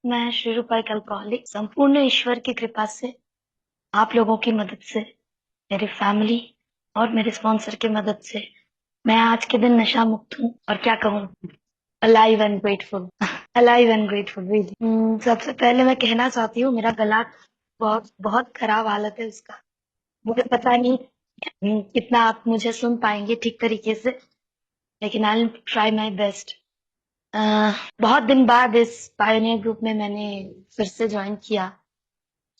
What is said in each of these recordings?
मैं श्री रूपा एक अल्कोहलिक संपूर्ण ईश्वर की कृपा से, आप लोगों की मदद से, मेरी फैमिली और मेरे स्पॉन्सर की मदद से मैं आज के दिन नशा मुक्त हूँ। और क्या कहूँ, alive and grateful. Alive and grateful really. सबसे पहले मैं कहना चाहती हूँ, मेरा गला बहुत बहुत खराब हालत है उसका। मुझे पता नहीं कितना आप मुझे सुन पाएंगे ठीक तरीके से, लेकिन आई ट्राई माई बेस्ट। बहुत दिन बाद इस पायोनियर ग्रुप में मैंने फिर से ज्वाइन किया।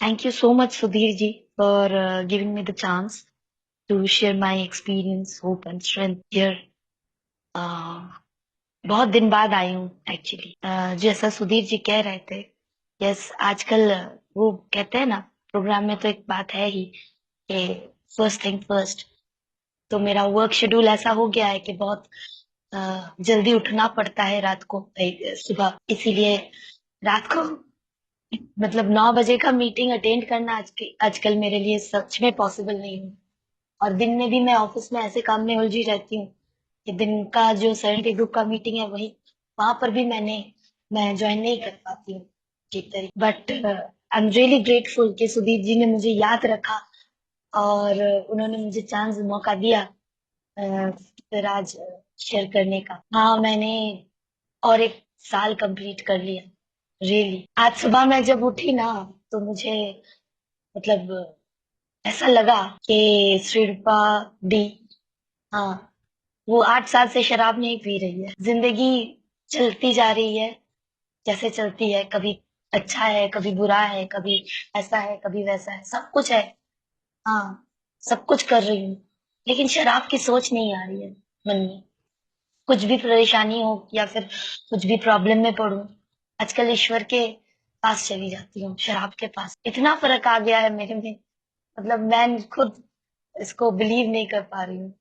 Thank you so much, Sudhir ji, for giving me the chance to share my experience, hope and strength here. Uh, बहुत दिन बाद आई हूँ एक्चुअली। जैसा सुधीर जी कह रहे थे, यस, आजकल वो कहते हैं ना, प्रोग्राम में तो एक बात है ही कि फर्स्ट थिंग फर्स्ट। तो मेरा वर्क शेड्यूल ऐसा हो गया है कि बहुत जल्दी उठना पड़ता है रात को, सुबह, इसीलिए रात को मतलब 9 बजे का मीटिंग अटेंड करना आजकल मेरे लिए सच में पॉसिबल नहीं है। और दिन में भी मैं ऑफिस में ऐसे काम में उलझी रहती हूँ कि दिन का जो सेवेंटी ग्रुप का मीटिंग है वही, वहां पर भी मैं ज्वाइन नहीं कर पाती हूँ ठीक तरीके। But I am really grateful कि सुदीप जी ने मुझे याद रखा और उन्होंने मुझे चांस मौका दिया फिर आज शेयर करने का। हाँ, मैंने और एक साल कंप्लीट कर लिया रियली। आज सुबह मैं जब उठी ना, तो मुझे मतलब ऐसा लगा कि श्रीरूपा दी, हाँ, वो 8 साल से शराब नहीं पी रही है। जिंदगी चलती जा रही है जैसे चलती है, कभी अच्छा है, कभी बुरा है, कभी ऐसा है, कभी वैसा है, सब कुछ है। हाँ, सब कुछ कर रही हूँ, लेकिन शराब की सोच नहीं आ रही है मन में। कुछ भी परेशानी हो या फिर कुछ भी प्रॉब्लम में पड़ूं, आजकल ईश्वर के पास चली जाती हूँ, शराब के पास। इतना फर्क आ गया है मेरे में, मतलब मैं खुद इसको बिलीव नहीं कर पा रही हूँ।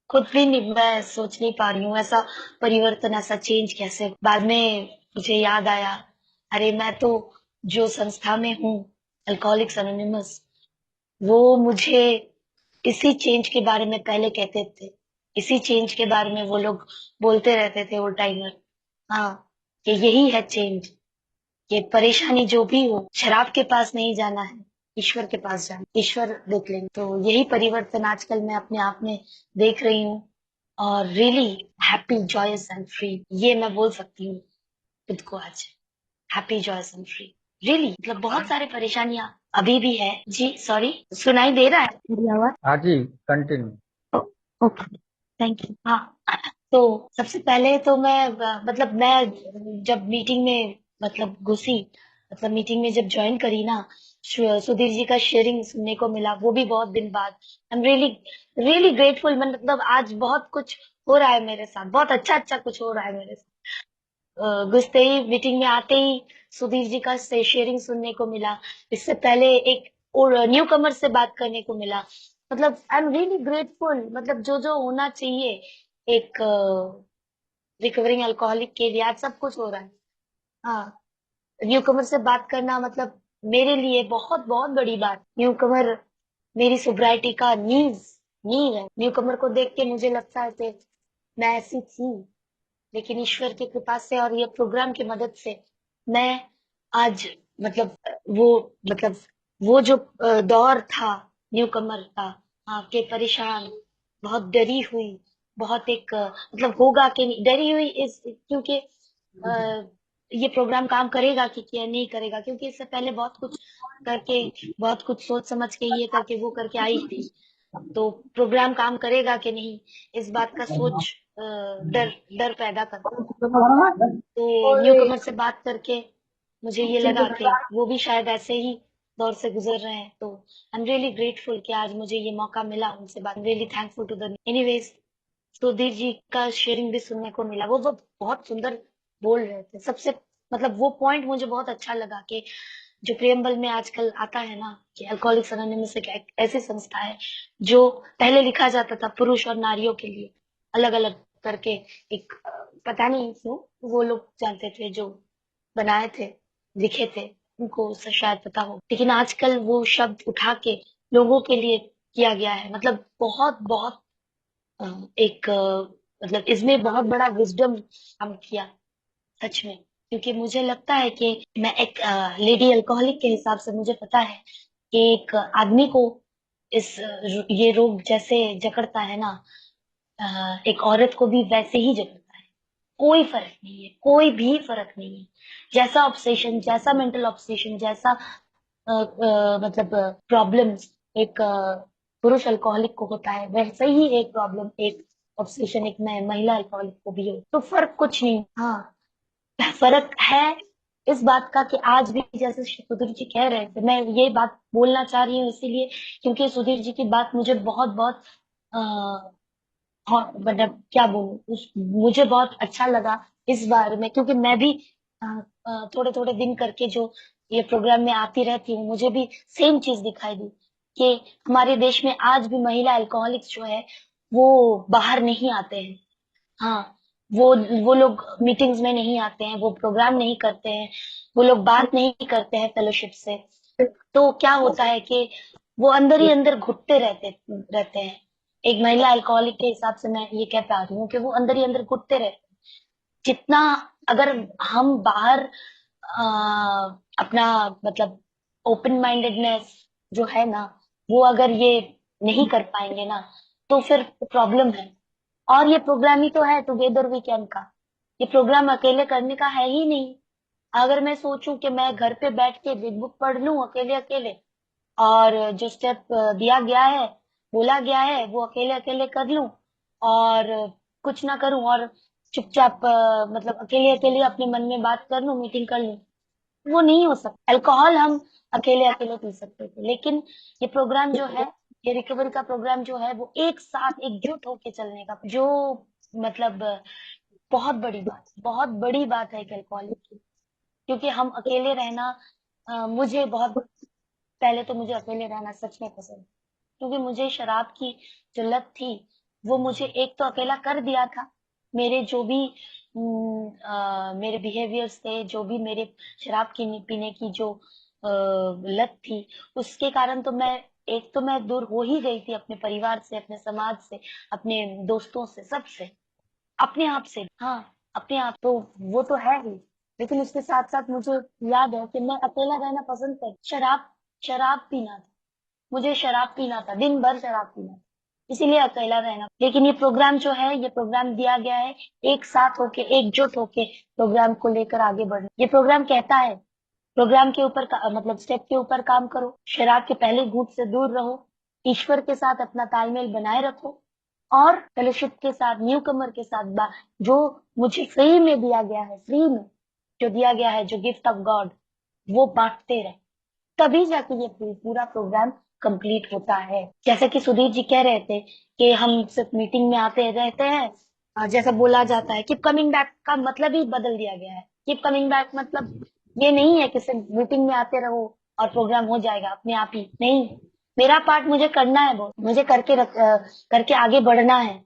खुद भी नहीं, मैं सोच नहीं पा रही हूँ ऐसा परिवर्तन, ऐसा चेंज कैसे। बाद में मुझे याद आया, अरे मैं तो जो संस्था में हूँ, अल्कोहलिक्स एनोनिमस, वो मुझे इसी चेंज के बारे में पहले कहते थे। इसी चेंज के बारे में वो लोग बोलते रहते थे, वो टाइमर। हाँ, कि यही है चेंज, कि परेशानी जो भी हो, शराब के पास नहीं जाना है, ईश्वर के पास जाना, ईश्वर देख लेंगे। तो यही परिवर्तन आजकल मैं अपने आप में देख रही हूँ। और really happy, joyous and free, ये मैं बोल सकती हूँ खुद को आज। Happy, joyous and free, really. मतलब बहुत सारे परेशानियां अभी भी है जी। सॉरी, सुनाई दे रहा है मेरी आवाज? हाँ जी, कंटिन्यू। Okay, thank you. हाँ, तो सबसे पहले तो मतलब मैं जब मीटिंग में मतलब घुसी, मतलब मीटिंग में जब ज्वाइन करी ना, सुधीर जी का शेयरिंग सुनने को मिला, वो भी बहुत दिन बाद। आई एम रियली रियली ग्रेटफुल। मतलब आज बहुत कुछ हो रहा है मेरे साथ, बहुत अच्छा अच्छा कुछ हो रहा है मेरे साथ। घुसते ही, मीटिंग में आते ही सुधीर जी का शेयरिंग सुनने को मिला। इससे पहले एक और न्यू कमर से बात करने को मिला। मतलब आई एम रियली ग्रेटफुल। मतलब जो जो होना चाहिए एक रिकवरिंग अल्कोहलिक के लिए, आज सब कुछ हो रहा है। हाँ, न्यू कमर से बात करना मतलब मेरे लिए बहुत बहुत बड़ी बात। न्यू कमर मेरी सोब्राइटी का नींव है। न्यू कमर को देख के मुझे लगता है कि मैं ऐसी थी, लेकिन ईश्वर की कृपा से और ये प्रोग्राम की मदद से मैं आज मतलब वो मतलब वो जो दौर था न्यू कमर का, हाँ, के परेशान, बहुत डरी हुई, बहुत एक मतलब होगा कि नहीं, डरी हुई इस क्योंकि ये प्रोग्राम काम करेगा कि क्या नहीं करेगा, क्योंकि इससे पहले बहुत कुछ करके, बहुत कुछ सोच समझ के, ये करके वो करके आई थी। तो प्रोग्राम काम करेगा कि नहीं, इस बात का सोच डर डर पैदा करता है। तो न्यू कमर से बात करके मुझे ये लगा कि वो भी शायद ऐसे ही दौर से गुजर रहे हैं। तो आई एम रियली ग्रेटफुल कि आज मुझे ये मौका मिला उनसे बात। Really thankful to the anyways. Sudhir ji का शेयरिंग भी सुनने को मिला, वो बहुत सुंदर बोल रहे थे सबसे। मतलब वो पॉइंट मुझे बहुत अच्छा लगा कि जो प्रेमबल में आजकल आता है ना, कि अल्कोहलिक्स एनोनिमस एक ऐसी संस्था है जो पहले लिखा जाता था पुरुष और नारियों के लिए अलग अलग करके। एक पता नहीं क्यों वो लोग जानते थे, जो बनाए थे, लिखे थे, उनको उससे शायद पता हो, लेकिन आजकल वो शब्द उठा के लोगों के लिए किया गया है। मतलब बहुत बहुत एक मतलब इसमें बहुत बड़ा विजडम काम किया, सच में। क्योंकि मुझे लगता है कि मैं एक लेडी अल्कोहलिक के हिसाब से मुझे पता है कि एक आदमी को ये रोग जैसे जकड़ता है ना, एक औरत को भी वैसे ही जकड़ता है। कोई फर्क नहीं है, कोई भी फर्क नहीं है। जैसा ऑब्सेशन, जैसा मेंटल ऑब्सेशन, जैसा मतलब प्रॉब्लम्स एक पुरुष अल्कोहलिक को होता है, वैसे ही एक प्रॉब्लम, एक ऑब्सेशन एक महिला अल्कोहलिक को भी हो। तो फर्क कुछ नहीं। हाँ, फर्क है इस बात का कि आज भी जैसे सुधीर जी कह रहे थे, मैं ये बात बोलना चाह रही हूँ इसीलिए क्योंकि सुधीर जी की बात मुझे बहुत बहुत हाँ, मतलब क्या बोलूं, उस मुझे बहुत अच्छा लगा इस बारे में, क्योंकि मैं भी थोड़े थोड़े दिन करके जो ये प्रोग्राम में आती रहती हूँ, मुझे भी सेम चीज दिखाई दी कि हमारे देश में आज भी महिला अल्कोहलिक्स जो है वो बाहर नहीं आते हैं। हाँ, वो वो लोग मीटिंग्स में नहीं आते हैं, वो प्रोग्राम नहीं करते हैं, वो लोग बात नहीं करते हैं फेलोशिप से। तो क्या होता है कि वो अंदर ही अंदर घुटते रहते रहते हैं। एक महिला अल्कोहलिक के हिसाब से मैं ये कह पा रही हूँ कि वो अंदर ही अंदर घुटते रहते हैं। जितना अगर हम बाहर अपना मतलब ओपन माइंडेडनेस जो है ना, वो अगर ये नहीं कर पाएंगे ना, तो फिर प्रॉब्लम है। और ये प्रोग्राम ही तो है टुगेदर वीकेंड का। ये प्रोग्राम अकेले करने का है ही नहीं। अगर मैं सोचूं कि मैं घर पे बैठ के बिग बुक पढ़ लूं अकेले अकेले, और जो स्टेप दिया गया है, बोला गया है, वो अकेले अकेले कर लूं और कुछ ना करूं और चुपचाप मतलब अकेले अकेले अपने मन में बात कर लूं, मीटिंग कर लूं, वो नहीं हो सकता। अल्कोहल हम अकेले अकेले पी सकते थे, लेकिन ये प्रोग्राम जो है, ये रिकवरी का प्रोग्राम जो है, वो एक साथ एकजुट होके चलने का जो मतलब बहुत बड़ी बात है एक अल्कोहलिक की। क्योंकि हम अकेले रहना मुझे बहुत, पहले तो मुझे अकेले रहना सच में पसंद, क्योंकि मुझे शराब की जो लत थी वो मुझे एक तो अकेला कर दिया था। मेरे जो भी मेरे बिहेवियर्स थे, जो भी मेरे शराब की पीने की जो लत थी, उसके कारण तो मैं, एक तो मैं दूर हो ही गई थी अपने परिवार से, अपने समाज से, अपने दोस्तों से, सबसे, अपने आप से। हाँ, अपने आप तो वो तो है ही, लेकिन उसके साथ साथ मुझे याद है कि मैं अकेला रहना पसंद कर, शराब शराब पीना था, मुझे शराब पीना था, दिन भर शराब पीना था, इसीलिए अकेला रहना। लेकिन ये प्रोग्राम जो है, ये प्रोग्राम दिया गया है एक साथ होके, एकजुट होके प्रोग्राम को लेकर आगे बढ़ना। ये प्रोग्राम कहता है, प्रोग्राम के ऊपर मतलब स्टेप के ऊपर काम करो, शराब के पहले घूंट से दूर रहो, ईश्वर के साथ अपना तालमेल बनाए रखो, और फेलोशिप के साथ, न्यू कमर के साथ जो मुझे फ्री में दिया गया है, फ्री में जो दिया गया है, जो गिफ्ट ऑफ गॉड, वो बांटते रहे, तभी जाके ये पूरा प्रोग्राम कंप्लीट होता है। जैसे कि सुधीर जी कह रहे थे कि हम सिर्फ मीटिंग में आते रहते हैं, जैसा बोला जाता है, कीप कमिंग बैक का मतलब ही बदल दिया गया है। कीप कमिंग बैक मतलब ये नहीं है कि सिर्फ मीटिंग में आते रहो और प्रोग्राम हो जाएगा अपने आप ही, नहीं। मेरा पार्ट मुझे करना है, वो मुझे करके आगे बढ़ना है।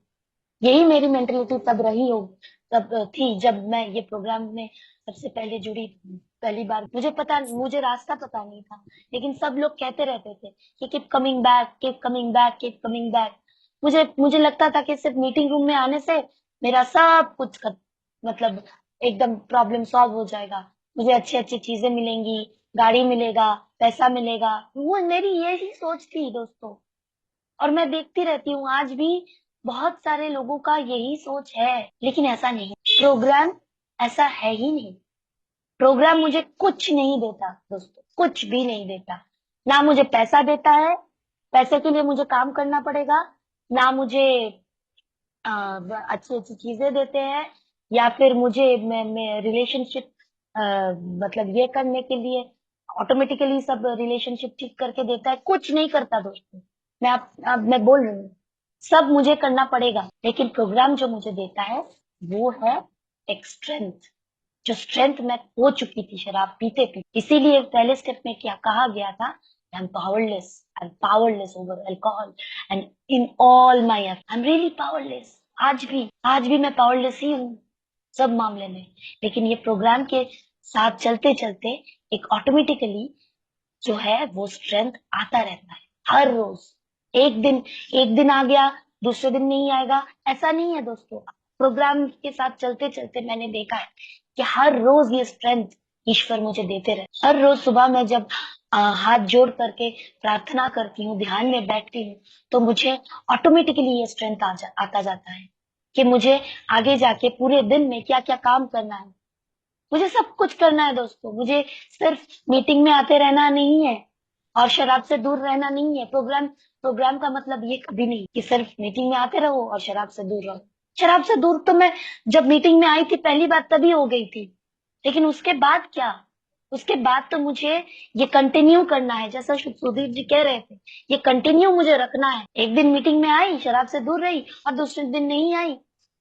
यही मेरी मेंटेलिटी तब रही हो, तब थी जब मैं ये प्रोग्राम में सबसे पहले जुड़ी। पहली बार मुझे रास्ता पता नहीं था, लेकिन सब लोग कहते रहते थे कि keep coming back, keep coming back, keep coming back. मुझे लगता था कि सिर्फ मीटिंग रूम में आने से मेरा सब कुछ मतलब एकदम प्रॉब्लम सॉल्व हो जाएगा, मुझे अच्छी अच्छी चीजें मिलेंगी, गाड़ी मिलेगा, पैसा मिलेगा। वो मेरी यही सोच थी दोस्तों, और मैं देखती रहती हूँ आज भी बहुत सारे लोगों का यही सोच है। लेकिन ऐसा नहीं, प्रोग्राम ऐसा है ही नहीं। प्रोग्राम मुझे कुछ नहीं देता दोस्तों, कुछ भी नहीं देता। ना मुझे पैसा देता है, पैसे के लिए मुझे काम करना पड़ेगा, ना मुझे अच्छी अच्छी चीजें देते हैं, या फिर मुझे मैं रिलेशनशिप मतलब ये करने के लिए ऑटोमेटिकली सब रिलेशनशिप ठीक करके देता है, कुछ नहीं करता दोस्तों। अब मैं बोल रही हूँ, सब मुझे करना पड़ेगा, लेकिन प्रोग्राम जो मुझे देता है वो है एक स्ट्रेंथ, जो स्ट्रेंथ मैं खो चुकी थी शराब पीते पीते। इसीलिए पहले स्टेप में क्या कहा गया था, I am powerless over alcohol and in all my, I am really powerless. आज भी मैं पावरलेस ही हूँ सब मामले में। लेकिन ये प्रोग्राम के साथ चलते चलते एक ऑटोमेटिकली जो है वो स्ट्रेंथ आता रहता है हर रोज। एक दिन एक दिन आ गया, दूसरे दिन नहीं आएगा, ऐसा नहीं है दोस्तों। प्रोग्राम के साथ चलते चलते मैंने देखा है कि हर रोज ये स्ट्रेंथ ईश्वर मुझे देते रहे। हर रोज सुबह मैं जब हाथ जोड़ करके प्रार्थना करती हूँ, ध्यान में बैठती हूँ, तो मुझे ऑटोमेटिकली ये स्ट्रेंथ आता जाता है कि मुझे आगे जाके पूरे दिन में क्या क्या काम करना है। मुझे सब कुछ करना है दोस्तों। मुझे सिर्फ मीटिंग में आते रहना नहीं है और शराब से दूर रहना नहीं है। प्रोग्राम का मतलब ये कभी नहीं कि सिर्फ मीटिंग में आते रहो और शराब से दूर रहो। शराब से दूर तो मैं जब मीटिंग में आई थी पहली बार तभी हो गई थी, लेकिन उसके बाद क्या? उसके बाद तो मुझे ये कंटिन्यू करना है, जैसा सुधीर जी कह रहे थे, ये कंटिन्यू मुझे रखना है। एक दिन मीटिंग में आई, शराब से दूर रही, और दूसरे दिन नहीं आई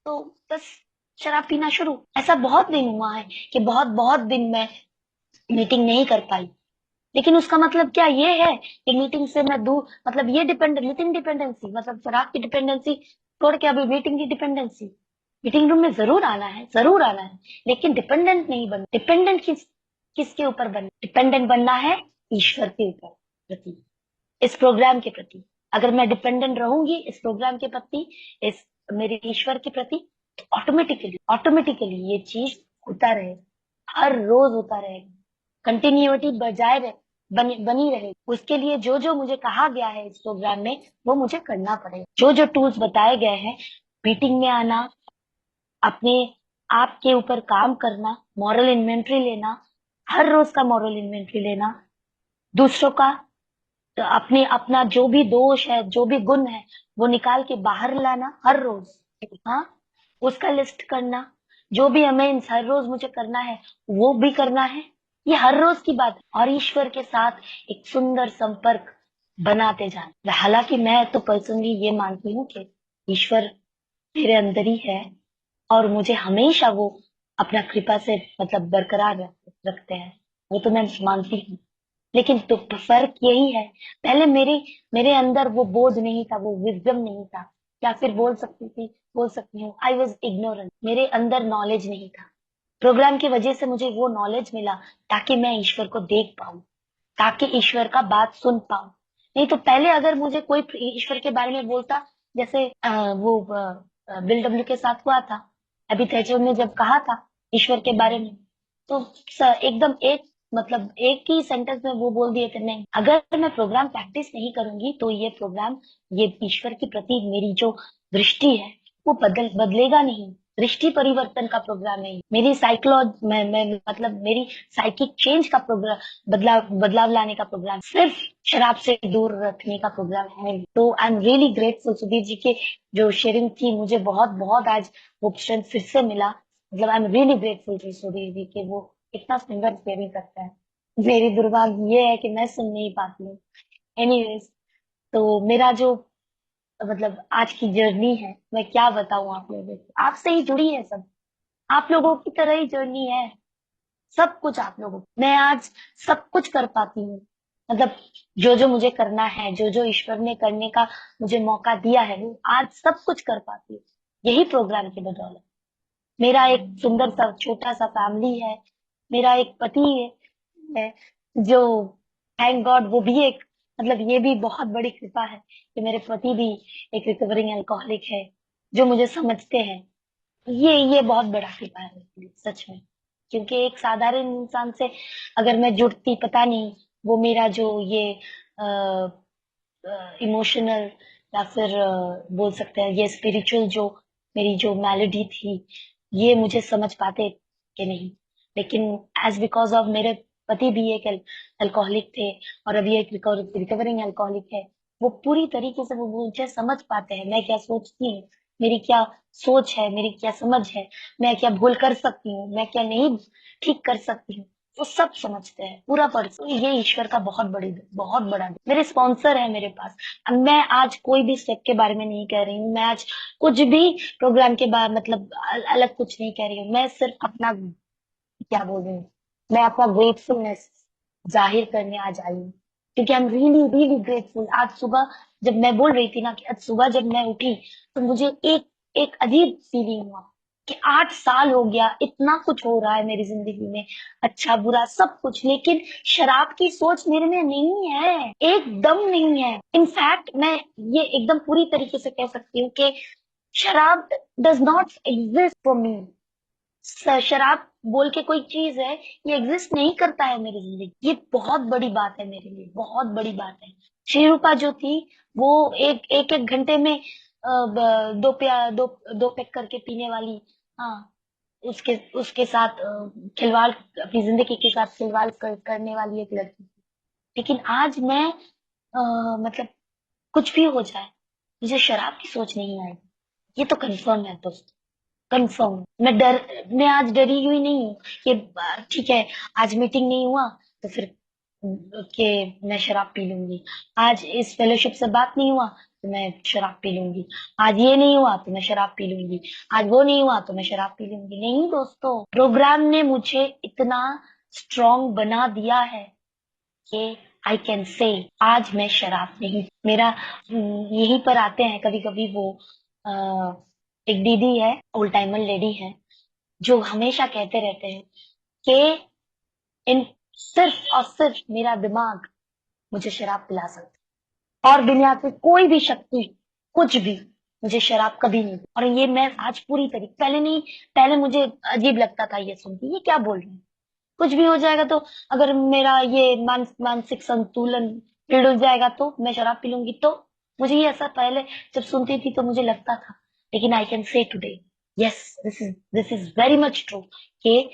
तो बस शराब पीना शुरू। ऐसा बहुत दिन हुआ है कि बहुत बहुत दिन मैं मीटिंग नहीं कर पाई। लेकिन उसका मतलब क्या ये है कि मीटिंग से मैं दूर, मतलब ये मीटिंग डिपेंडेंसी, मतलब शराब की डिपेंडेंसी छोड़ के अभी मीटिंग की डिपेंडेंसी। मीटिंग रूम में जरूर आना है, जरूर आना है, लेकिन डिपेंडेंट नहीं बनना। डिपेंडेंट किसके ऊपर बनना? डिपेंडेंट बनना है ईश्वर के ऊपर, प्रति, इस प्रोग्राम के प्रति। अगर मैं डिपेंडेंट रहूंगी इस प्रोग्राम के प्रति, इस मेरे ईश्वर के प्रति, तो ऑटोमेटिकली ऑटोमेटिकली ये चीज होता रहेगा, हर रोज होता रहेगा। कंटिन्यूटी बजाय रहे, बनी रहे। उसके लिए जो जो मुझे कहा गया है इस प्रोग्राम में, वो मुझे करना पड़ेगा। जो जो टूल्स बताए गए हैं, मीटिंग में आना, अपने आप के ऊपर काम करना, मॉरल इन्वेंट्री लेना, हर रोज का मॉरल इन्वेंट्री लेना, दूसरों का, तो अपने अपना जो भी दोष है, जो भी गुण है, वो निकाल के बाहर लाना हर रोज। हाँ, उसका लिस्ट करना, जो भी हमें हर रोज मुझे करना है वो भी करना है। ये हर रोज की बात है। और ईश्वर के साथ एक सुंदर संपर्क बनाते जाना। हालांकि मैं तो पर्सनली ये मानती हूँ कि ईश्वर मेरे अंदर ही है और मुझे हमेशा वो अपना कृपा से मतलब बरकरार रखते हैं, वो तो मैं मानती हूँ। लेकिन तो फर्क यही है, पहले मेरे अंदर वो बोध नहीं था, वो विजडम नहीं था, या फिर बोल सकती हूँ आई वॉज इग्नोरेंट। मेरे अंदर नॉलेज नहीं था। प्रोग्राम की वजह से मुझे वो नॉलेज मिला ताकि मैं ईश्वर को देख पाऊं, ताकि ईश्वर का बात सुन पाऊं। नहीं तो पहले अगर मुझे कोई ईश्वर के बारे में बोलता, जैसे वो बिल डब्ल्यू के साथ हुआ था, अभी तेजो ने जब कहा था ईश्वर के बारे में, तो एकदम एक, मतलब एक ही सेंटेंस में वो बोल दिए थे, नहीं अगर मैं प्रोग्राम प्रैक्टिस नहीं करूंगी तो ये प्रोग्राम, ये ईश्वर के प्रति मेरी जो दृष्टि है वो बदलेगा नहीं। दृष्टि परिवर्तन का प्रोग्राम है मेरी मैं मतलब मेरी साइकिक चेंज का प्रोग्राम, बदलाव लाने का प्रोग्राम, सिर्फ शराब से दूर रखने का प्रोग्राम है। तो I am really grateful Sudhir ji के जो शेयरिंग थी, मुझे बहुत बहुत आज वो स्ट्रेंथ फिर से मिला। मतलब I am really grateful to Sudhir ji के वो इतना सुंदर शेयरिंग करता है। मेरी दुर्भाग्य ये है कि मैं सुन नहीं पाती हूँ। एनीवेज, तो मेरा जो मतलब आज की जर्नी है, मैं क्या बताऊं आप लोगों को, आपसे ही जुड़ी है सब, आप लोगों की तरह ही जर्नी है। सब कुछ आप लोगों, मैं आज सब कुछ कर पाती हूँ। मतलब जो जो मुझे करना है, जो जो ईश्वर ने करने का मुझे मौका दिया है, वो आज सब कुछ कर पाती हूँ, यही प्रोग्राम की बदौलत। मेरा एक सुंदर सा छोटा सा फैमिली है, मेरा एक पति है जो, थैंक गॉड, वो भी एक, मतलब ये भी बहुत बड़ी कृपा है कि मेरे पति भी एक रिकवरिंग अल्कोहलिक है जो मुझे समझते हैं। ये बहुत बड़ा कृपा है मेरे लिए, सच में। क्योंकि एक साधारण इंसान से अगर मैं जुड़ती, पता नहीं वो मेरा जो ये इमोशनल, या फिर बोल सकते हैं ये स्पिरिचुअल जो मेरी जो मेलोडी थी, ये मुझे समझ पाते कि नहीं। लेकिन एज बिकॉज ऑफ मेरे पति भी एक अल्कोहलिक थे और अभी एक रिकवरिंग अल्कोहलिक है, वो पूरी तरीके से वो मुझे समझ पाते हैं, मैं क्या सोचती हूँ, मेरी क्या सोच है, मेरी क्या समझ है, मैं क्या भूल कर सकती हूँ, मैं क्या नहीं ठीक कर सकती हूँ, वो सब समझते हैं पूरा पर्सन। ये ईश्वर का बहुत बड़ा मेरे स्पॉन्सर है मेरे पास। अब मैं आज कोई भी स्टेप के बारे में नहीं कह रही हूँ, मैं आज कुछ भी प्रोग्राम के बारे मतलब अलग कुछ नहीं कह रही हूँ, मैं सिर्फ अपना, क्या बोल रही हूँ, मैं अपना ग्रेटफुलनेस जाहिर करने आज आई हूँ। क्योंकि आई एम रियली रियली ग्रेटफुल। आज सुबह जब मैं बोल रही थी ना कि आज सुबह जब मैं उठी तो मुझे एक एक अजीब फीलिंग हुआ कि 8 साल हो गया, इतना कुछ हो रहा है मेरी जिंदगी में, अच्छा बुरा सब कुछ, लेकिन शराब की सोच मेरे में नहीं है, एकदम नहीं है। इनफैक्ट मैं ये एकदम पूरी तरीके से कह सकती हूँ कि शराब does not exist for me. शराब बोल के कोई चीज है, ये एग्जिस्ट नहीं करता है मेरी जिंदगी। ये बहुत बड़ी बात है मेरे लिए, बहुत बड़ी बात है। श्रीरूपा जो थी, वो एक घंटे में दो पैक करके पीने वाली। हाँ, उसके उसके साथ खिलवाड़, अपनी जिंदगी के साथ खिलवाड़ करने वाली एक लड़की। लेकिन आज मैं मतलब कुछ भी हो जाए, मुझे शराब की सोच नहीं आएगी। ये तो कंफर्म है दोस्त, कंफर्म। मैं आज डरी हुई नहीं हूँ कि ठीक है, आज मीटिंग नहीं हुआ तो फिर कि मैं शराब पी लूंगी। आज इस फेलोशिप से बात नहीं हुआ तो मैं शराब पी लूंगी। आज ये नहीं हुआ तो मैं शराब पी लूंगी। आज वो नहीं हुआ तो मैं शराब पी लूंगी। नहीं दोस्तों, प्रोग्राम ने मुझे इतना स्ट्रांग बना दिया है कि आई कैन से आज मैं शराब नहीं। मेरा यहीं पर आते हैं कभी कभी वो एक दीदी है, ओल्ड टाइमर लेडी है, जो हमेशा कहते रहते हैं कि इन सिर्फ और सिर्फ मेरा दिमाग मुझे शराब पिला सकता है, और दुनिया की कोई भी शक्ति, कुछ भी, मुझे शराब कभी नहीं। और ये मैं आज पूरी तरीके, पहले नहीं, पहले मुझे अजीब लगता था ये सुन के, ये क्या बोल रहे हैं, कुछ भी हो जाएगा तो, अगर मेरा ये मानसिक संतुलन बिगड़ जाएगा तो मैं शराब पी लूंगी तो। मुझे ये ऐसा पहले जब सुनती थी तो मुझे लगता था। लेकिन I can say today, yes, this is very much true, कि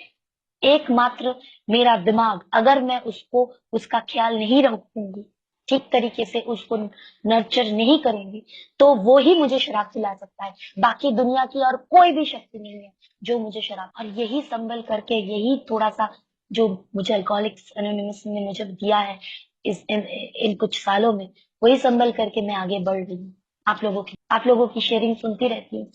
एकमात्र मेरा दिमाग, अगर मैं उसको, उसका ख्याल नहीं रखूंगी, ठीक तरीके से उसको नर्चर नहीं करूंगी, तो वो ही मुझे शराब पिला सकता है। बाकी दुनिया की और कोई भी शक्ति नहीं है जो मुझे शराब। और यही संभल करके, यही थोड़ा सा जो मुझे अल्कोहलिक्स एनोनिमस ने मुझे दिया है इन कुछ सालों में, वही संभल करके मैं आगे बढ़ रही हूँ। आप लोगों की शेयरिंग सुनती रहती हूँ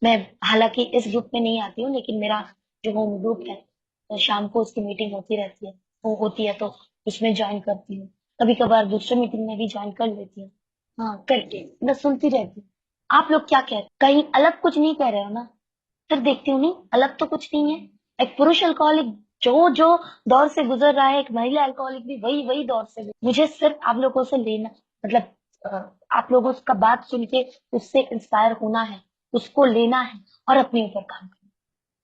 मैं। हालांकि इस ग्रुप में नहीं आती हूँ, लेकिन मेरा जो होम ग्रुप है, तो शाम को उसकी मीटिंग होती रहती है, वो होती है तो उसमें ज्वाइन करती हूँ। कभी कभार दूसरे मीटिंग में भी ज्वाइन कर लेती हूँ। हाँ, करके मैं सुनती रहती हूँ। आप लोग क्या कह रहे हैं? कहीं अलग कुछ नहीं कह रहे हो ना? फिर देखती हूँ, नहीं अलग तो कुछ नहीं है। एक पुरुष अल्कोहलिक जो जो दौर से गुजर रहा है, एक महिला अल्कोहलिक भी वही वही दौर से मुझे सिर्फ आप लोगों से लेना, मतलब आप लोगों का बात सुन के उससे इंस्पायर होना है, उसको लेना है और अपने ऊपर काम करना,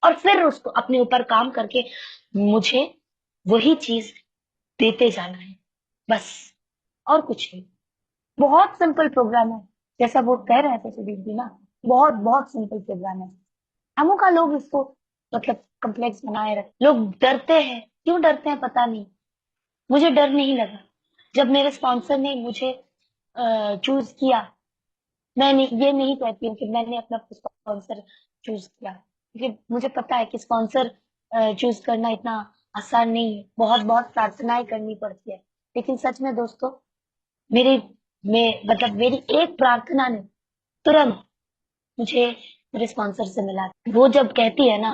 और फिर उसको अपने ऊपर काम करके मुझे वही चीज देते जाना है, बस, और कुछ नहीं। बहुत सिंपल प्रोग्राम है, जैसा वो कह रहे थे सुदीप जी ना, बहुत बहुत सिंपल प्रोग्राम है। हमों का लोग इसको मतलब कम्प्लेक्स बनाए रख, लोग डरते हैं। क्यों डरते हैं पता नहीं, मुझे डर नहीं लगा। जब मेरे स्पॉन्सर ने मुझे चूज किया, मैं नहीं, ये नहीं कहती हूँ कि मैंने अपना स्पॉन्सर चूज किया, क्योंकि मुझे पता है कि स्पॉन्सर चूज करना इतना आसान नहीं है, बहुत बहुत प्रार्थनाएं करनी पड़ती है। लेकिन सच में दोस्तों, मेरी मतलब मेरी एक प्रार्थना ने तुरंत मुझे मेरे स्पॉन्सर से मिला। वो जब कहती है ना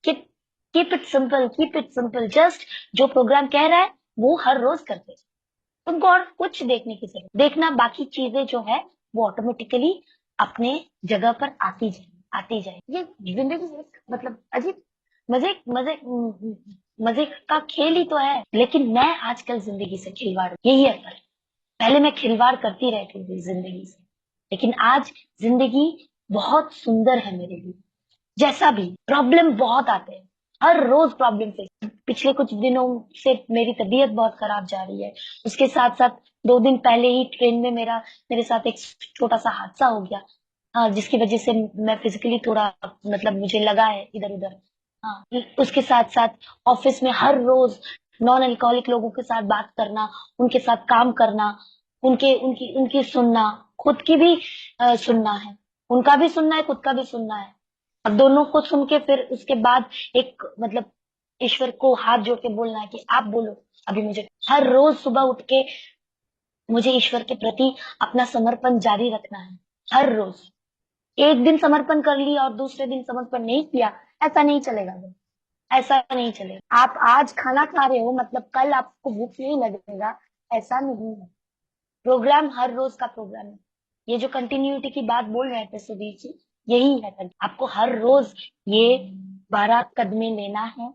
कि keep it simple, keep it simple, just जो प्रोग्राम कह रहा है वो हर रोज करते हैं। तुमको और कुछ देखने की जरूरत, देखना बाकी चीजें जो है वो ऑटोमेटिकली अपने जगह पर आती जाए। ये जिंदगी एक मतलब अजीब, मजे मजे मजे का खेल ही तो है। लेकिन मैं आजकल जिंदगी से खिलवाड़, यही अंतर है। पहले मैं खिलवाड़ करती रहती थी जिंदगी से, लेकिन आज जिंदगी बहुत सुंदर है मेरे लिए। जैसा भी प्रॉब्लम बहुत आते हैं, हर रोज प्रॉब्लम फेस। पिछले कुछ दिनों से मेरी तबीयत बहुत खराब जा रही है। उसके साथ साथ 2 दिन पहले ही ट्रेन में मेरे साथ एक छोटा सा हादसा हो गया। हाँ, जिसकी वजह से मैं फिजिकली थोड़ा, मतलब मुझे लगा है इधर उधर। हाँ, उसके साथ साथ ऑफिस में हर रोज नॉन अल्कोहलिक लोगों के साथ बात करना, उनके साथ काम करना, उनके उनकी उनकी सुनना, खुद की भी सुनना है, उनका भी सुनना है, खुद का भी सुनना है। अब दोनों को सुन के फिर उसके बाद एक मतलब ईश्वर को हाथ जोड़ के बोलना है कि आप बोलो। अभी मुझे हर रोज सुबह उठ के मुझे ईश्वर के प्रति अपना समर्पण जारी रखना है, हर रोज। एक दिन समर्पण कर लिया और दूसरे दिन समर्पण नहीं किया, ऐसा नहीं चलेगा भाई, ऐसा नहीं चलेगा। आप आज खाना खा रहे हो मतलब कल आपको भूख नहीं लगेगा, ऐसा नहीं है। प्रोग्राम हर रोज का प्रोग्राम है। ये जो कंटिन्यूटी की बात बोल रहे थे सुधीर जी, यही है। आपको हर रोज ये 12 कदमें लेना है,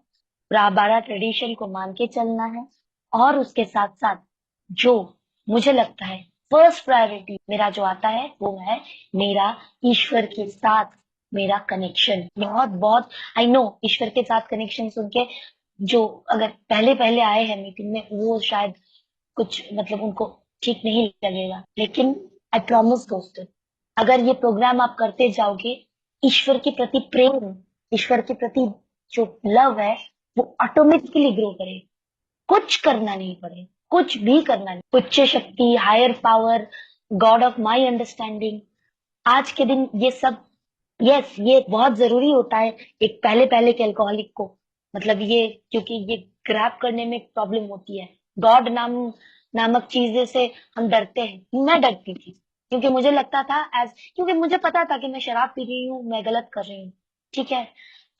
12 ट्रेडिशन को मान के चलना है, और उसके साथ साथ जो मुझे लगता है फर्स्ट प्रायोरिटी मेरा जो आता है वो है मेरा ईश्वर के साथ मेरा कनेक्शन बहुत बहुत, आई नो ईश्वर के साथ कनेक्शन सुन के जो अगर पहले पहले आए हैं मीटिंग में वो शायद कुछ मतलब उनको ठीक नहीं लगेगा, लेकिन आई प्रॉमिस दोस्तों, अगर ये प्रोग्राम आप करते जाओगे, ईश्वर के प्रति प्रेम, ईश्वर के प्रति जो लव है वो ऑटोमेटिकली ग्रो करेगा। कुछ करना नहीं पड़ेगा, कुछ भी करना नहीं। उच्च शक्ति, higher power, God of my understanding, आज के दिन ये सब, यस ये बहुत जरूरी होता है एक पहले पहले के अल्कोहलिक को, मतलब ये क्योंकि ये ग्रैब करने में प्रॉब्लम होती है। गॉड नामक चीजें से हम डरते हैं, मैं डरती थी क्योंकि मुझे लगता था क्योंकि मुझे पता था कि मैं शराब पी रही हूँ, मैं गलत कर रही हूँ, ठीक है।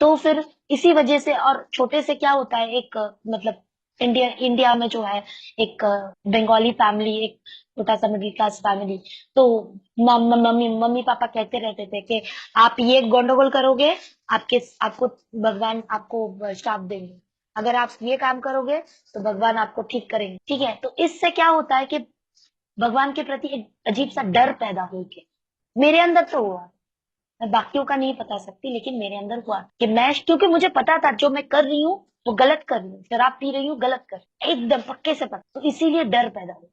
तो फिर इसी वजह से, और छोटे से क्या होता है एक मतलब इंडिया इंडिया में जो है एक बंगाली फैमिली, एक छोटा सा मिडिल क्लास फैमिली, तो मम्मी मम्मी पापा कहते रहते थे कि आप ये गंडगोल करोगे, आपको भगवान आपको श्राप देंगे, अगर आप ये काम करोगे तो भगवान आपको ठीक करेंगे, ठीक है। तो इससे क्या होता है कि भगवान के प्रति एक अजीब सा डर पैदा हो गया, मेरे अंदर तो हुआ, मैं बाकियों का नहीं बता सकती लेकिन मेरे अंदर हुआ कि मैं, क्योंकि मुझे पता था जो मैं कर रही हूँ वो गलत कर रही हूँ, शराब पी रही हूँ गलत कर, एकदम पक्के से पता, तो इसीलिए डर पैदा हुआ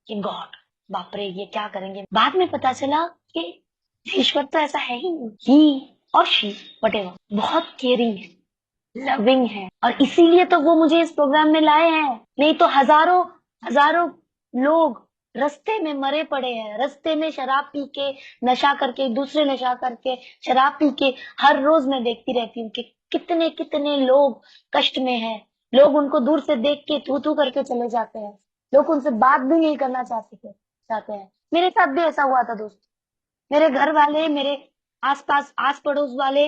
कि गॉड, बाप रे ये क्या करेंगे। बाद में पता चला कि ईश्वर तो ऐसा है ही नहीं, ही और शी वटेवर बहुत केयरिंग है, लविंग है, और इसीलिए तो वो मुझे इस प्रोग्राम में लाए हैं, नहीं तो हजारों हजारों लोग रास्ते में मरे पड़े हैं, रास्ते में शराब पी के, नशा करके, दूसरे नशा करके, शराब पी के, हर रोज मैं देखती रहती हूँ कि कितने कितने लोग कष्ट में हैं, लोग उनको दूर से देख के थू थू करके चले जाते हैं, लोग उनसे बात भी नहीं करना चाहते हैं। मेरे साथ भी ऐसा हुआ था दोस्त, मेरे घर वाले, मेरे आसपास आस पड़ोस वाले,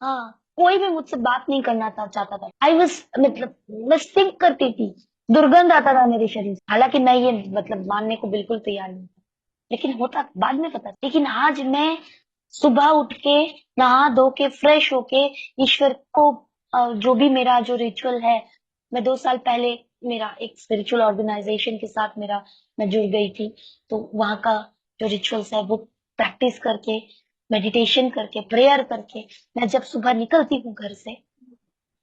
हाँ कोई भी मुझसे बात नहीं करना था चाहता था, आई वॉज मतलब मैं स्टिंक करती थी, दुर्गंध आता था मेरे शरीर से। हालांकि मैं ये मतलब मानने को बिल्कुल तैयार नहीं था, लेकिन होता बाद में पता। लेकिन आज मैं सुबह उठ के नहा धो के फ्रेश होके ईश्वर को जो भी मेरा जो रिचुअल है, मैं 2 साल पहले मेरा एक स्पिरिचुअल ऑर्गेनाइजेशन के साथ मेरा मैं जुड़ गई थी, तो वहां का जो रिचुअल्स है वो प्रैक्टिस करके, मेडिटेशन करके, प्रेयर करके, मैं जब सुबह निकलती हूँ घर से,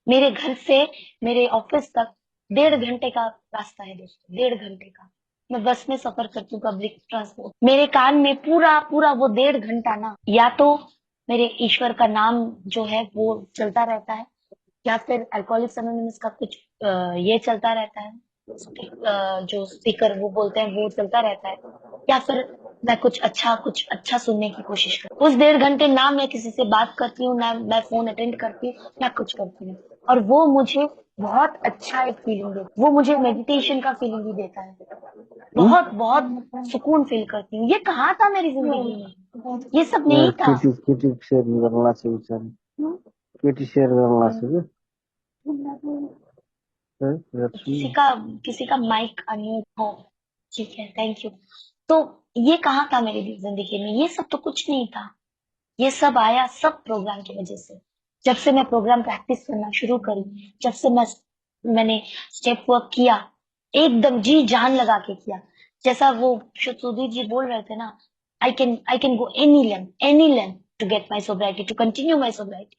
मेरे घर से मेरे ऑफिस तक 1.5 घंटे का रास्ता है दोस्तों, 1.5 घंटे का। मैं बस में सफर करती हूँ, पब्लिक ट्रांसपोर्ट, मेरे कान में पूरा पूरा वो 1.5 घंटा ना, या तो मेरे ईश्वर का नाम जो है वो चलता रहता है, या फिर अल्कोहलिक्स एनोनिमस का कुछ ये चलता रहता है, जो स्पीकर वो बोलते हैं वो चलता रहता है, या फिर मैं कुछ अच्छा सुनने की कोशिश करती हूँ। उस 1.5 घंटे ना मैं किसी से बात करती हूँ, ना मैं फोन अटेंड करती हूँ, ना कुछ करती हूँ, और वो मुझे बहुत अच्छा एक फीलिंग देता है, वो मुझे मेडिटेशन का फीलिंग भी देता है, बहुत बहुत सुकून फील करती हूँ। ये कहाँ था मेरी जिंदगी में, ये सब यार नहीं था। केटी शेयर गर्न लाग्छ बिचारी केटी शेयर गर्न लाग्छ कि हेर्छु किसी का किसी का माइक अनम्यूट हो, ठीक है, थैंक यू। तो ये कहाँ था मेरी जिंदगी में, ये सब तो कुछ नहीं था, ये सब आया सब प्रोग्राम की वजह से। जब से मैं प्रोग्राम प्रैक्टिस करना शुरू करी, जब से मैंने स्टेप वर्क किया, एकदम जी जान लगा के किया, जैसा वो सुधीर जी बोल रहे थे ना, I can go any length to get my sobriety, to continue my sobriety.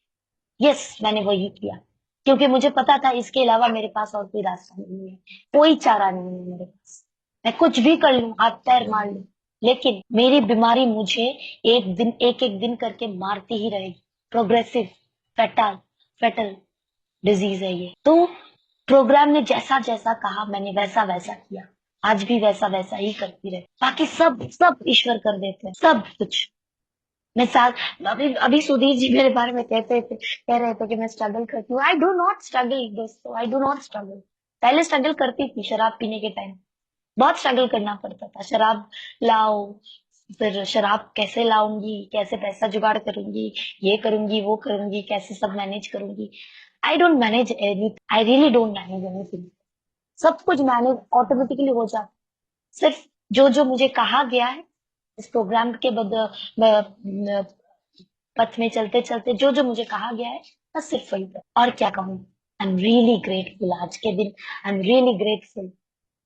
Yes मैंने वही किया, क्योंकि मुझे पता था इसके अलावा मेरे पास और कोई रास्ता नहीं है, कोई चारा नहीं है मेरे पास, मैं कुछ भी कर लूं, हाथ पैर मार लूं, लेकिन मेरी बीमारी मुझे एक एक दिन करके मारती ही रहेगी। प्रोग्रेसिव फेटल फेटल डिजीज है ये। तो प्रोग्राम ने जैसा जैसा कहा मैंने वैसा वैसा किया, आज भी वैसा वैसा ही करती रहे, बाकी सब सब ईश्वर कर देते हैं सब कुछ। मैं साथ अभी अभी सुधीर जी मेरे बारे में कह रहे थे कि मैं स्ट्रगल करती हूँ, आई डू नॉट स्ट्रगल दोस्तों, आई डू नॉट स्ट्रगल। पहले स्ट्रगल करती थी शराब पीने के टाइम, बहुत स्ट्रगल करना पड़ता था, शराब लाओ, फिर शराब कैसे लाऊंगी, कैसे पैसा जुगाड़ करूंगी, ये करूंगी वो करूंगी, कैसे सब मैनेज करूंगी। I don't manage any, I really don't manage anything, सब कुछ मैनेज ऑटोमेटिकली हो जाता, सिर्फ जो जो मुझे कहा गया है इस प्रोग्राम के पथ में चलते चलते जो जो मुझे कहा गया है, बस सिर्फ वही पर, और क्या कहूँ। आई एम रियली ग्रेटफुल आज के दिन, I am really grateful,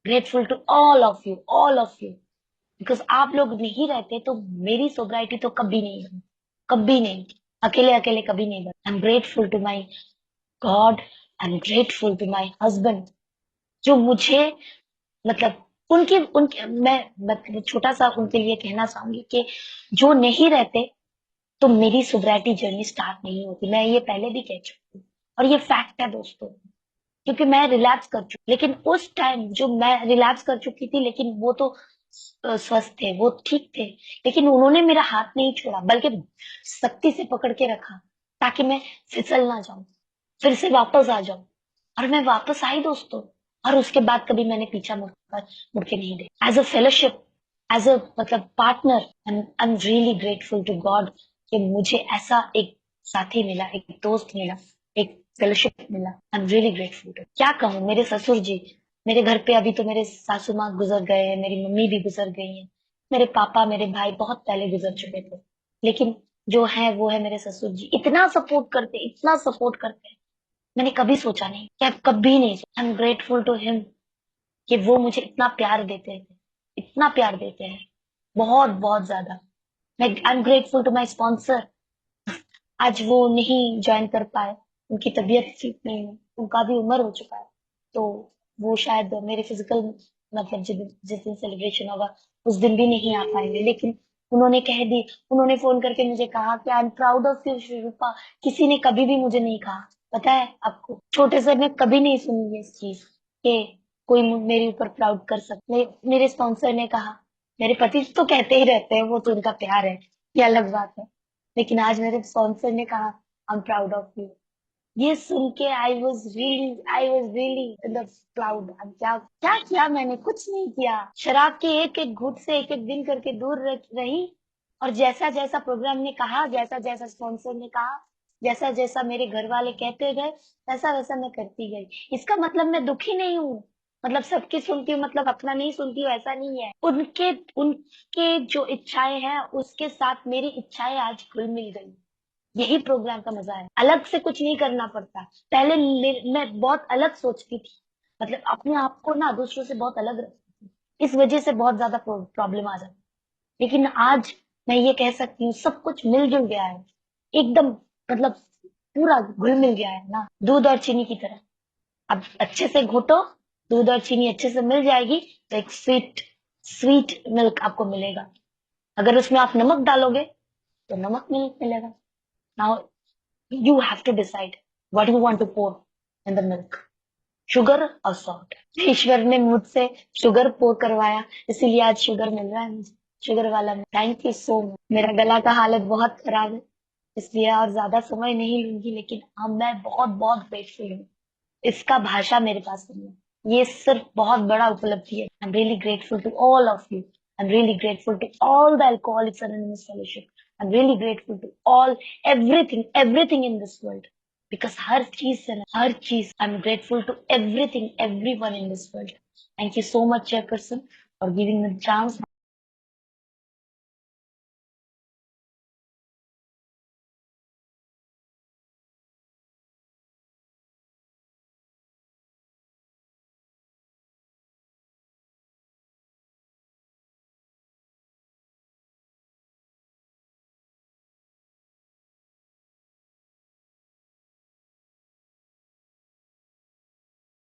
grateful to all of you, because आप लोग नहीं रहते तो मेरी सोब्राइटी तो कभी नहीं हुई, कभी नहीं। अकेले अकेले कभी नहीं बना। I am grateful to my God, I am grateful to my husband, जो मुझे मतलब उनके उनके मैं मतलब छोटा सा उनके लिए कहना चाहूंगी कि जो नहीं रहते तो मेरी सोब्रिटी जर्नी स्टार्ट नहीं होती। मैं ये पहले भी कह चुकी हूँ और ये फैक्ट है दोस्तों, क्योंकि मैं रिलैप्स कर चुकी, लेकिन उस टाइम जो मैं रिलैप्स कर चुकी थी, लेकिन वो तो स्वस्थ थे, वो ठीक थे, लेकिन उन्होंने मेरा हाथ नहीं छोड़ा, बल्कि सख्ती से पकड़ के रखा ताकि मैं फिसल ना जाऊं, फिर से वापस आ जाऊं। और मैं वापस आई दोस्तों, और उसके बाद कभी मैंने पीछा मुड़ के नहीं देखा। As a fellowship, as a मतलब partner, I am really grateful to God कि मुझे ऐसा एक साथी मिला, एक दोस्त मिला, एक फेलोशिप मिला। I am really grateful to, क्या कहूँ, मेरे ससुर जी, मेरे घर पे अभी तो मेरे सासू माँ गुजर गए हैं, मेरी मम्मी भी गुजर गई हैं, मेरे पापा मेरे भाई बहुत पहले गुजर चुके थे, लेकिन जो है वो है मेरे ससुर जी, इतना सपोर्ट करते, इतना सपोर्ट करते हैं। मैंने कभी सोचा नहीं, क्या कभी नहीं सोचा। I am grateful to him कि वो मुझे इतना प्यार देते हैं, इतना प्यार देते हैं, बहुत बहुत ज्यादा। मैं I am grateful to my sponsor, आज वो नहीं ज्वाइन कर पाए, उनकी तबीयत ठीक नहीं है, उनका भी उम्र हो चुका है, तो वो शायद मेरे फिजिकल मतलब जिस दिन सेलिब्रेशन होगा उस दिन भी नहीं आ पाएंगे, लेकिन उन्होंने कह दी, उन्होंने फोन करके मुझे कहा कि I am proud of you Shilpa. किसी ने कभी भी मुझे नहीं कहा, पता है आपको, छोटे से मैं कभी नहीं सुनी इस चीज कि कोई मेरे ऊपर प्राउड कर सकते। मेरे स्पॉन्सर ने कहा, मेरे पति तो कहते ही रहते हैं वो तो उनका प्यार है, ये अलग बात है, लेकिन आज मेरे स्पॉन्सर ने कहा I am proud of you. ये सुन के I was really in the proud. अब क्या क्या किया मैंने, कुछ नहीं किया, शराब के एक एक घुट से एक एक दिन करके दूर रही, और जैसा जैसा प्रोग्राम ने कहा, जैसा जैसा स्पॉन्सर ने कहा, जैसा जैसा मेरे घर वाले कहते गए, वैसा वैसा मैं करती गई। इसका मतलब मैं दुखी नहीं हूँ, मतलब सबकी सुनती हूँ, मतलब अपना नहीं सुनती हूँ, ऐसा नहीं है। उनके उनके जो इच्छाएं हैं उसके साथ मेरी इच्छाएं आज घुल मिल गई। यही प्रोग्राम का मजा है, अलग से कुछ नहीं करना पड़ता। पहले मैं बहुत अलग सोचती थी, मतलब अपने आप को ना दूसरों से बहुत अलग रखती थी, इस वजह से बहुत ज्यादा प्रॉब्लम आ जाती। लेकिन आज मैं ये कह सकती हूँ सब कुछ मिलजुल गया है, एकदम मतलब पूरा घुल मिल गया है ना, दूध और चीनी की तरह। अब अच्छे से घोटो, दूध और चीनी अच्छे से मिल जाएगी, तो एक स्वीट स्वीट मिल्क आपको मिलेगा। अगर उसमें आप नमक डालोगे तो नमक मिल्क मिलेगा। Now you have to decide what you want to pour in the milk, sugar or salt। ईश्वर ने मुझसे शुगर पोर करवाया, इसीलिए आज शुगर मिल रहा है मुझे, शुगर वाला। Thank you so much. मेरा गला का हालत बहुत खराब है, इसलिए और ज्यादा समय नहीं लूंगी, लेकिन हाँ मैं बहुत बहुत ग्रेटफुल हूँ, इसका भाषा मेरे पास नहीं है, ये सिर्फ बहुत बड़ा उपलब्धि है। I am really grateful to all of you, I am really grateful to all the alcoholics anonymous fellowship, I am really grateful to all everything everything in this world, because हर चीज से ना, हर चीज, I am grateful to everything everyone in this world. Thank you so much chairperson for giving me the chance.